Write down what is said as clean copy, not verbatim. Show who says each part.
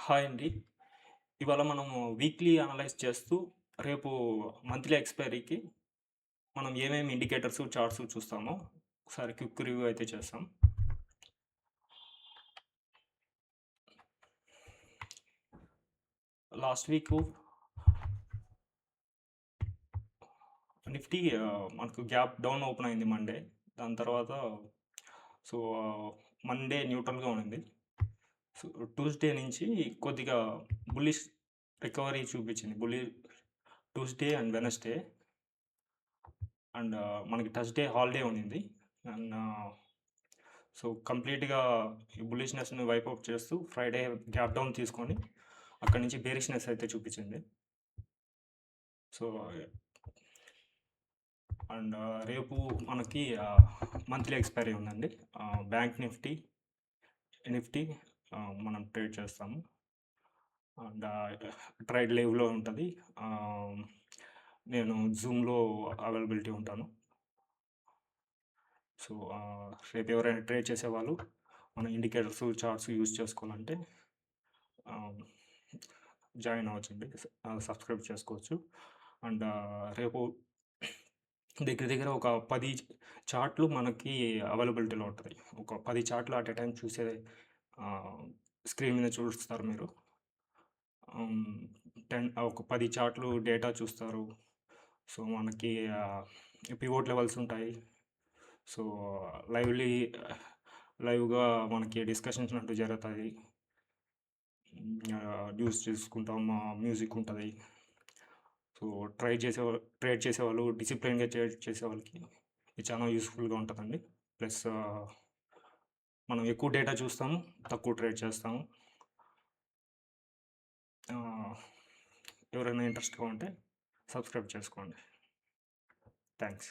Speaker 1: Hi అండి. ఇవాళ మనము వీక్లీ అనలైజ్ చేస్తూ, రేపు మంత్లీ ఎక్స్‌పైరీకి మనం ఏమేమి ఇండికేటర్స్, చార్ట్స్ చూస్తామో ఒకసారి క్విక్ రివ్యూ అయితే చేస్తాం. లాస్ట్ వీకు నిఫ్టీ మనకు గ్యాప్ డౌన్ ఓపెన్ అయింది మండే. దాని తర్వాత సో, మండే న్యూట్రల్‌గా ఉండింది. సో, ట్యూస్‌డే నుంచి కొద్దిగా బుల్లిష్ రికవరీ చూపించింది. ట్యూస్‌డే అండ్ వెడ్నెస్‌డే అండ్ మనకి థర్స్‌డే హాలిడే ఉండింది. అండ్ సో, కంప్లీట్‌గా ఈ బుల్లిష్‌నెస్‌ని వైప్ ఔట్ చేస్తూ ఫ్రైడే గ్యాప్ డౌన్ తీసుకొని అక్కడి నుంచి బేరిష్‌నెస్ అయితే చూపించింది. సో, అండ్ రేపు మనకి మంత్లీ ఎక్స్‌పైరీ ఉందండి. బ్యాంక్ నిఫ్టీ మనం ట్రేడ్ చేస్తాము. అండ్ ట్రేడ్ లైవ్‌లో ఉంటది. నేను జూమ్‌లో అవైలబిలిటీ ఉంటాను. సో, రేపు ఎవరైనా ట్రేడ్ చేసేవాళ్ళు మన ఇండికేటర్స్, చార్ట్స్ యూజ్ చేసుకోవాలంటే ఆహ్, జాయిన్ అవ్వచ్చండి. సబ్స్క్రైబ్ చేసుకోవచ్చు. అండ్ రేపు దగ్గర దగ్గర ఒక 10 చార్ట్‌లు మనకి అవైలబిలిటీలో ఉంటది. ఒక 10 చార్ట్‌లు అట్ ఎ టైమ్ చూసే ఆహ్, స్క్రీన్ మీద చూస్తారు మీరు. హ్మ్. ఒక 10 చార్ట్‌లు డేటా చూస్తారు. సో, మనకి పివోట్ లెవెల్స్ ఉంటాయి. సో, లైవ్‌లీ లైవ్‌గా మనకి డిస్కషన్స్ అంటూ జరుగుతాయి. న్యూస్ చూసుకుంటాం. మ్యూజిక్ ఉంటది. సో, ట్రేడ్ చేసేవాళ్ళు డిసిప్లిన్‌గా ట్రేడ్ చేసేవాళ్ళకి ఇది చాలా యూజ్‌ఫుల్‌గా ఉంటదండి. ప్లస్ మనం ఎక్కువ డేటా చూస్తాము. తక్కువ ట్రేడ్ చేస్తాము. ఆహ్, ఎవరైనా ఇంట్రెస్ట్‌గా ఉంటే సబ్స్క్రైబ్ చేసుకోండి. థాంక్స్.